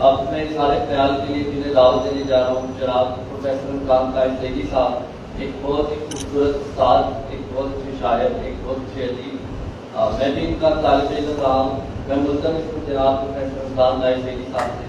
اب میں سارے خیال کے لیے جنہیں دعوت دینے جا رہا ہوں جناب پروفیسر کام قائد زیدی صاحب، ایک بہت ہی خوبصورت استاد، ایک بہت اچھے شاعر، ایک بہت اچھے ادیب، میں بھی ان کا طالب علم رہا ہوں۔ میں ملتمس ہوں جناب پروفیسر کام قائد زیدی صاحب سے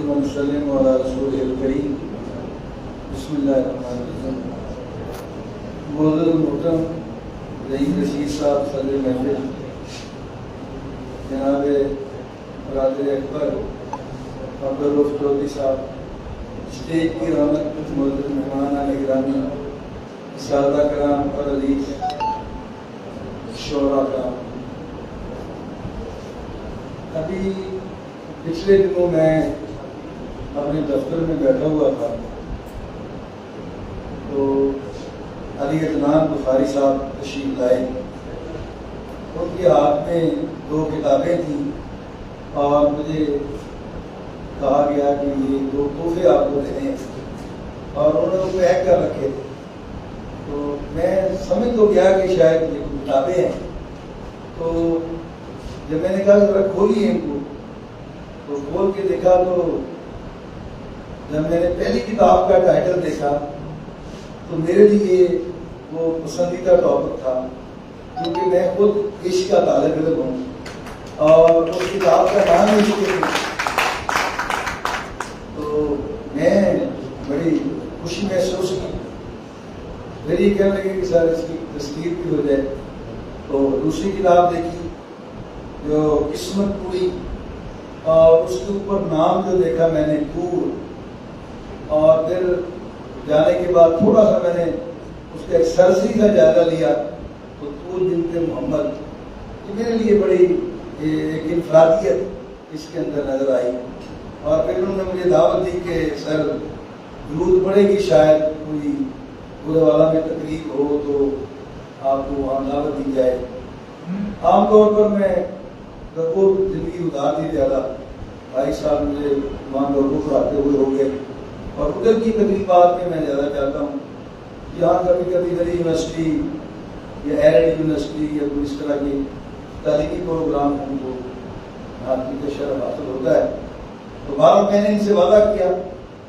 وسلم علی رسول الکریم۔ بسم اللہ الرحمن الرحیم۔ معزز محترم رئیس رشید صاحب صدر محفل، جناب برادر اکبر عبدالرؤف چودھری صاحب، اسٹیج کی رونق، معزز مہمان گرامی، اساتذہ کرام اور عزیز شعراء کرام، ابھی پچھلے دنوں میں اپنے دفتر میں بیٹھا ہوا تھا تو علی عدنان بخاری صاحب تشریف لائے۔ ان کے ہاتھ میں 2 کتابیں تھیں اور مجھے کہا گیا کہ یہ 2 تحفے آپ کو دینے ہیں، اور انہوں نے پیک کر رکھے تھے۔ تو میں سمجھ تو گیا کہ شاید یہ کتابیں ہیں، تو جب میں نے کہا ذرا کھولیے ان کو، تو کھول کے دیکھا تو جب میں نے پہلی کتاب کا ٹائٹل دیکھا تو میرے لیے وہ پسندیدہ ٹاپک تھا، کیونکہ میں خود عشق کا طالب علم ہوں، اور اس کتاب کا نام عشق ہے۔ تو میں بڑی خوشی محسوس کی، پھر یہ کہنے لگے کہ سر اس کی تصویر بھی ہو جائے۔ تو دوسری کتاب دیکھی جو قسمت پوری، اور اس کے اوپر نام جو دیکھا میں نے طور، اور پھر جانے کے بعد تھوڑا سا میں نے اس کا ایک سرسری کا جائزہ لیا تو طور بنت محمد، یہ میرے لیے بڑی ایک انفرادیت اس کے اندر نظر آئی۔ اور پھر انہوں نے مجھے دعوت دی کہ سر درود پڑے گی، شاید کوئی گوجرانوالہ میں تقریب ہو تو آپ کو وہاں دعوت دی جائے۔ عام طور پر میں رقو زندگی گزارتی زیادہ، بھائی صاحب مجھے وہاں لوگوں پڑھاتے ہوئے ہو گئے، اور ادھر کی تقریبات میں میں زیادہ چاہتا ہوں۔ یہاں کبھی کبھی دہلی یونیورسٹی یا ایرڈ یونیورسٹی یا کوئی اس طرح کے تعلیمی پروگرام ہوں تو آپ کی شرف حاصل ہوتا ہے۔ تو بہرحال میں نے ان سے وعدہ کیا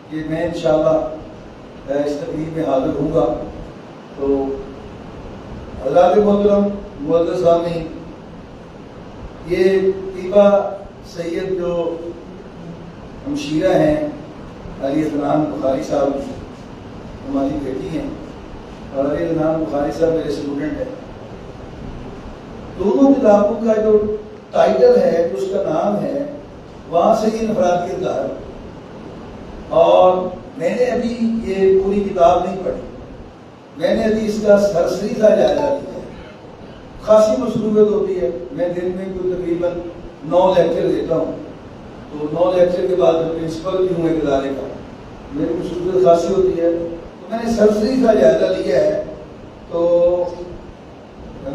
کہ میں انشاءاللہ اس تقریب میں حاضر ہوں گا۔ تو حضرات محترم معزز سامعین، یہ طیبہ سید جو ہمشیرہ ہیں علی عدنان بخاری صاحب، ہماری بیٹی ہیں، اور علی عدنان بخاری صاحب میرے اسٹوڈنٹ ہیں۔ دونوں کتابوں کا جو ٹائٹل ہے، جو اس کا نام ہے، وہاں سے یہ انفرادیت ظاہر، اور میں نے ابھی یہ پوری کتاب نہیں پڑھی، میں نے ابھی اس کا سرسری کا جائزہ لیا ہے۔ خاصی مصروفیت ہوتی ہے، میں دن میں کوئی تقریباً 9 لیکچر دیتا ہوں، تو 9 لیکچر کے بعد پرنسپل بھی ہوں ایک ادارے کا، میری مصروفیت خاصی ہوتی ہے، تو میں نے سرسری کا جائزہ لیا ہے۔ تو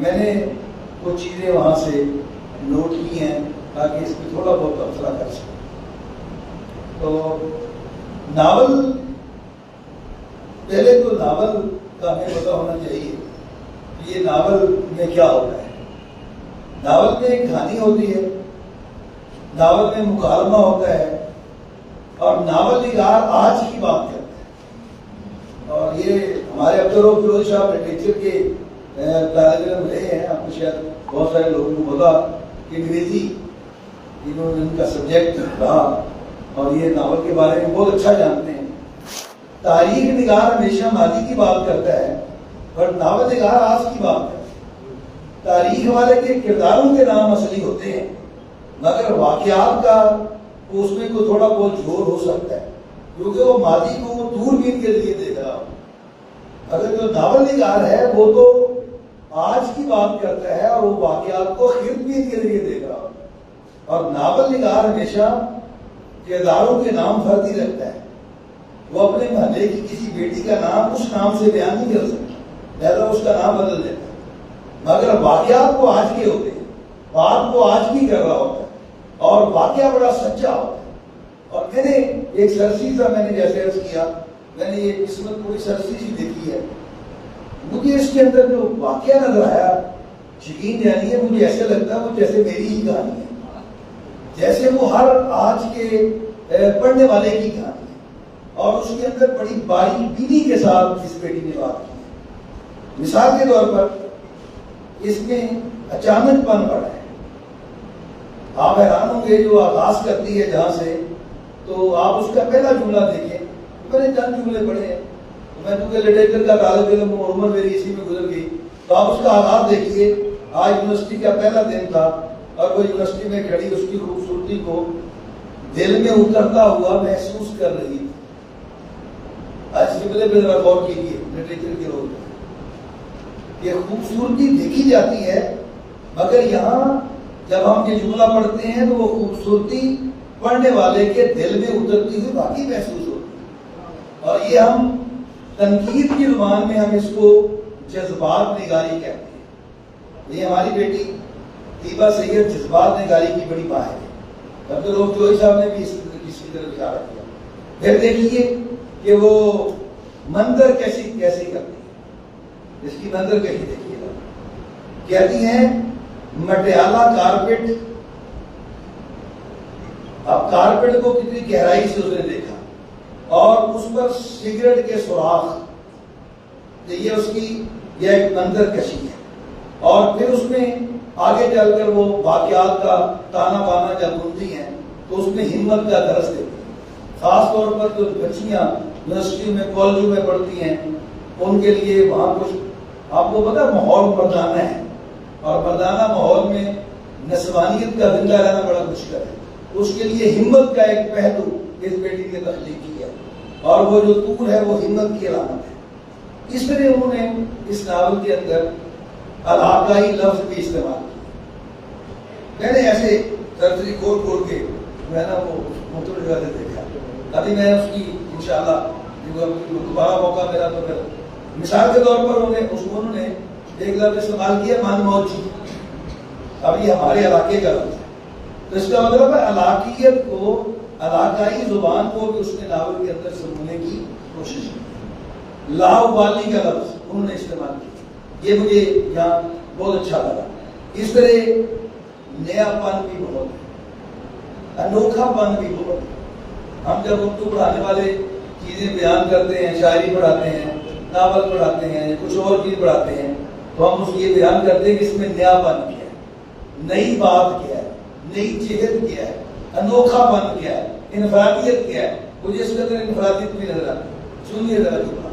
میں نے کچھ چیزیں وہاں سے نوٹ کی ہیں تاکہ اس پہ تھوڑا بہت تبصرہ کر سکوں۔ تو ناول، پہلے تو ناول کا ہمیں پتہ ہونا چاہیے کہ یہ ناول میں کیا ہوتا ہے۔ ناول میں ایک کہانی ہوتی ہے، ناول میں مکالمہ ہوتا ہے، اور ناول نگار آج کی بات کرتا ہے۔ اور یہ ہمارے عبدالرؤف چودھری صاحب لٹریچر کے طالب علم رہے ہیں، آپ کو شاید بہت سارے لوگوں کو پتا کہ انگریزی انہوں نے ان کا سبجیکٹ رہا، اور یہ ناول کے بارے میں بہت اچھا جانتے ہیں۔ تاریخ نگار ہمیشہ ماضی کی بات کرتا ہے، پر ناول نگار آج کی بات کرتا ہے۔ تاریخ والے کے کرداروں کے نام اصلی ہوتے ہیں، مگر واقعات کا اس میں کوئی تھوڑا بہت جھور ہو سکتا ہے، کیونکہ وہ ماضی کو وہ دوربین کے ذریعے دیکھ رہا ہو۔ اگر جو ناول نگار ہے وہ تو آج کی بات کرتا ہے، اور وہ واقعات کو خردبین کے ذریعے دیکھ رہا ہو۔ اور ناول نگار ہمیشہ کرداروں کے نام فرضی رکھتا ہے، وہ اپنے محلے کی کسی بیٹی کا نام اس نام سے بیان نہیں کر سکتا، لہذا اس کا نام بدل دیتا ہے، مگر واقعات کو آج کے ہوتے ہیں، بات کو آج بھی کر رہا ہوتا ہے، اور واقعہ بڑا سچا ہوتا ہے۔ اور میں نے ایک سرسی سا میں نے جیسے عرض کیا، میں نے یہ قسمت کوئی سرسی سی دیکھی ہے، مجھے اس کے اندر جو واقعہ نظر آیا یقین جانیے مجھے ایسے لگتا ہے وہ جیسے میری ہی کہانی ہے، جیسے وہ ہر آج کے پڑھنے والے کی کہانی ہے، اور اس کے اندر بڑی باری بینی کے ساتھ اس بیٹی نے بات کی ہے۔ مثال کے طور پر اس میں اچانک پن پڑا ہے، آپ حیران ہوں گے جو آغاز کرتی ہے جہاں سے، تو آپ اس کا پہلا جملہ دیکھیں، میں نے چند جملے پڑھے ہیں، میں چونکہ لٹریچر کا طالب علم ہوں، عمر میری اسی میں گزر گئی، تو آپ اس کا آغاز دیکھیے۔ آج یونیورسٹی کا پہلا دن تھا اور وہ یونیورسٹی میں کھڑی اس کی خوبصورتی کو دل میں اترتا ہوا محسوس کر رہی تھی۔ آج جملے پہ ذرا غور کیجیے، لٹریچر کے لوگ یہ خوبصورتی دیکھی جاتی ہے، مگر یہاں جب ہم یہ جملہ پڑھتے ہیں تو وہ خوبصورتی پڑھنے والے کے دل میں اترتی ہوئی باقی محسوس ہوتی ہے، اور یہ ہم تنقید کی زبان میں ہم اس کو جذبات نگاری کہتے ہیں۔ یہ ہماری بیٹی طیبہ سید جذبات نگاری کی بڑی ماہر ہے، اب تو لوگ جوئی صاحب نے بھی اس کی طرف اشارہ کیا۔ پھر دیکھیے کہ وہ منظر کیسی کرتی ہے، اس کی منظر کیسی دیکھیے گا، کہتی ہیں مٹیالہ کارپیٹ، اب کارپیٹ کو کتنی گہرائی سے اس نے دیکھا اور اس پر سگریٹ کے سوراخ، یہ اس کی یہ ایک منظر کشی ہے۔ اور پھر اس میں آگے چل کر وہ واقعات کا تانا بانا جب بنتی ہیں تو اس میں ہمت کا درس دیتی ہیں، خاص طور پر جو بچیاں یونیورسٹی میں کالجوں میں پڑھتی ہیں ان کے لیے وہاں کچھ آپ کو پتا ماحول مردانہ ہے، اور مردانہ ماحول میں نسوانیت کا زندہ رہنا بڑا مشکل ہے، اس کے لیے ہمت کا ایک پہلو اس بیٹی نے تخلیق کیا، اور وہ جو طور ہے وہ ہمت کی علامت ہے۔ اس طرح انہوں نے اس ناول کے اندر علاقائی لفظ بھی استعمال کیا۔ میں نے ایسے سرسری کھول کے میں نے وہ مختلف جگہ سے دیکھا، ابھی میں اس کی انشاءاللہ دوبارہ موقع ملا تو پھر مثال کے طور پر انہوں نے ایک لفظ استعمال کیا من موجی، اب یہ ہمارے علاقے کا لفظ ہے، تو اس کا مطلب ہے علاقیت کو، علاقائی زبان کو بھی اس نے ناول کے اندر سمجھنے کی کوشش کی۔ لاؤبالی کا لفظ انہوں نے استعمال کیا، یہ مجھے یہاں بہت اچھا لگا۔ اس طرح نیا پن بھی بہت ہے، انوکھا پن بھی بہت ہے۔ ہم جب اردو پڑھانے والے چیزیں بیان کرتے ہیں، شاعری پڑھاتے ہیں، ناول پڑھاتے ہیں، کچھ اور چیز پڑھاتے ہیں، تو ہم اس یہ بیان کرتے ہیں کہ اس میں نیا پن کیا ہے، نئی بات کیا ہے، نئی جہت کیا ہے، انوکھا پن کیا ہے، انفرادیت کیا ہے۔ مجھے اس کے اندر انفرادیت بھی نظر آتی ہے۔ سنیے ذرا جملہ،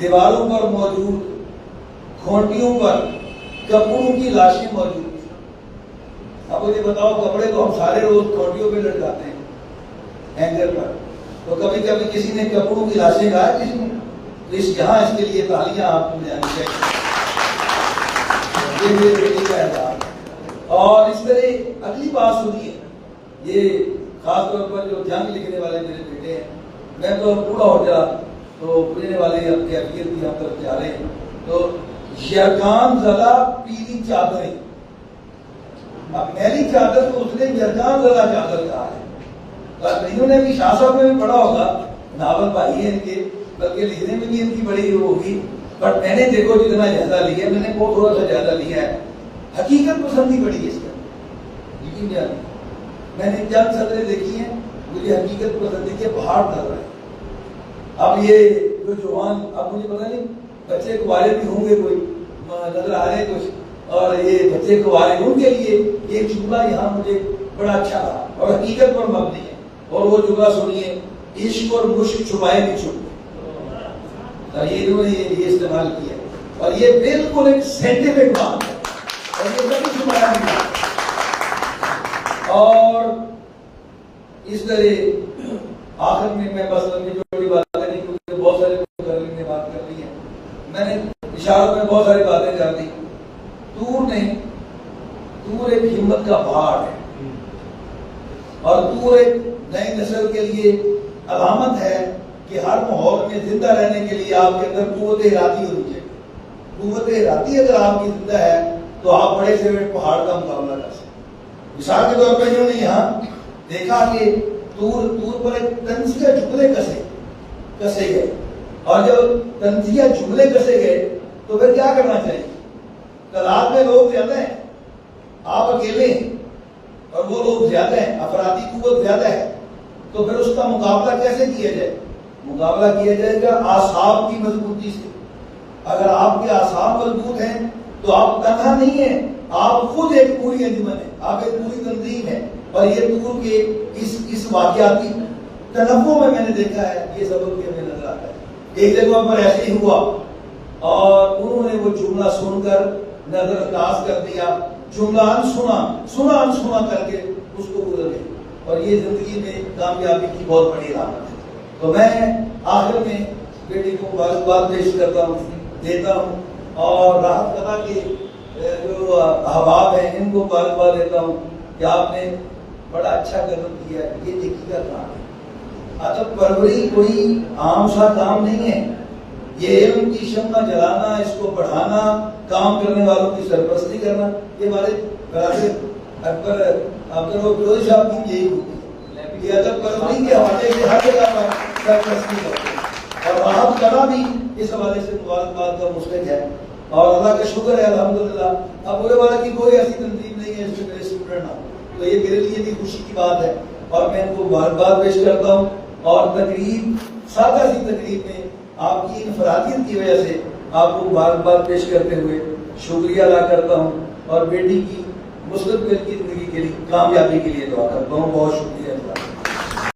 دیواروں پر موجود کھونٹیوں پر کپڑوں کی لاشیں موجود تھی۔ اب مجھے بتاؤ، کپڑے تو ہم سارے روز کھونٹیوں پہ لٹکاتے ہیں ہینگر پر، تو کبھی کبھی کسی نے کپڑوں کی لاشیں کہا ہے کسی نے؟ تو یہاں اس کے لیے تالیاں آپ کو جانی چاہیے، یہ میرے بیٹی کا احساس ہے۔ اور اس طرح اگلی بات سنیے، یہ خاص طور پر جو جنگ لکھنے والے میرے بیٹے ہیں، میں تو بوڑھا ہو جا تو پوچھنے والے اب کیفیت بھی ہم طرف جا رہے ہیں، تو یرغان زدہ پیلی چادریں، اب میلی چادر تو اس نے یرغان زدہ چادر کہا ہے۔ انہوں نے بھی شاہ صاحب میں بھی پڑھا ہوگا، ناول بھائی ہیں ان کے، بلکہ لکھنے میں بھی ان کی بڑی ہوگی، بٹ میں نے دیکھو جتنا جائزہ لیا، میں نے بہت تھوڑا سا جائزہ لیا ہے، حقیقت پسندی بڑی ہے اس کا، لیکن میں نے چند سطریں دیکھی ہیں، مجھے حقیقت پسندی کے پہاڑ نظر آئے۔ اب یہ جو جوان، اب مجھے پتا نہیں بچے کوارے بھی ہوں گے، کوئی نظر آ رہے کچھ، اور یہ بچے کوارے ان کے لیے یہ جملہ یہاں مجھے بڑا اچھا لگا اور حقیقت پر مبنی ہے۔ اور وہ جملہ سنیے، عشق اور مشک چھپائے بھی چھپ گئے، یہ انہوں نے یہ استعمال کیا، اور یہ بالکل ایک سائنٹیفک بات ہے، اور یہ کبھی چھپایا نہیں۔ اور اس طرح آخر میں بس اپنی چھوٹی بات نہیں، کیونکہ بہت سارے مقررین نے بات کر لی ہے، میں نے اشاروں میں بہت ساری باتیں کر دی۔ طور ایک ہمت کا پہاڑ ہے، اور طور ایک نئی نسل کے لیے علامت ہے کہ ہر ماحول میں زندہ رہنے کے لیے آپ کے اندر قوت ارادی ہونی چاہیے۔ قوت ارادی اگر آپ کی زندہ ہے تو آپ بڑے سے بڑے پہاڑ کا مقابلہ کر سکتے ہیں۔ مثال کے طور پر انہوں نے یہاں دیکھا کہ طور پر ایک تنزیہ جملے کسے گئے، اور جب تنزیہ جملے کسے گئے تو پھر کیا کرنا چاہیے؟ تعداد میں لوگ زیادہ ہیں، آپ اکیلے ہیں اور وہ لوگ زیادہ ہیں، افرادی قوت زیادہ ہے، تو پھر اس کا مقابلہ کیسے کیا جائے؟ مقابلہ کیا جائے گا اعصاب کی مضبوطی سے۔ اگر آپ کے اعصاب مضبوط ہیں تو آپ تنہا نہیں ہیں، آپ خود ایک پوری انجمن ہے، آپ ایک پوری تنظیم ہے۔ اور یہ طور کے اس واقعاتی تنوع میں نے دیکھا ہے، یہ سبب بھی ہمیں نظر آتا ہے۔ ایک جگہ پر ایسے ہی ہوا اور انہوں نے وہ جملہ سن کر نظر انداز کر دیا، جملہ انسنا کر کے اس کو گزر گئے، اور یہ زندگی میں کامیابی کی بہت بڑی علامت ہے۔ تو میں آخر میں بیٹی کو مبارکباد پیش کرتا ہوں، دیتا ہوں، اور راحت قضا کے جو احباب ہیں ان کو مبارکباد دیتا ہوں کہ آپ نے بڑا اچھا قدم کیا ہے۔ یہ نیکی کا کام ہے، ادب پروری کوئی عام سا کام نہیں ہے، یہ علم کی شمع جلانا، اس کو بڑھانا، کام کرنے والوں کی سرپرستی کرنا، یہ ہمارے برادر اکبر عبدالروف صاحب کی یہی ہوتی ہے کہ ادب پروری کے حوالے سے ہر جگہ پر سرپرستی کرتے ہیں، اور راحت قضا بھی اس حوالے سے مبارکباد کا مستحق ہے، اور اللہ کا شکر ہے الحمدللہ۔ اب بولے والا کی کوئی ایسی تنظیم نہیں ہے جس میں میرے اسٹوڈنٹ نہ ہو، تو یہ میرے لیے بھی خوشی کی بات ہے، اور میں ان کو مبارکباد پیش کرتا ہوں۔ اور تقریب، سادہ سی تقریب میں آپ کی انفرادیت کی وجہ سے آپ کو مبارکباد پیش کرتے ہوئے شکریہ ادا کرتا ہوں، اور بیٹی کی مستقبل کی زندگی کے لیے، کامیابی کے لیے دعا کرتا ہوں۔ بہت شکریہ۔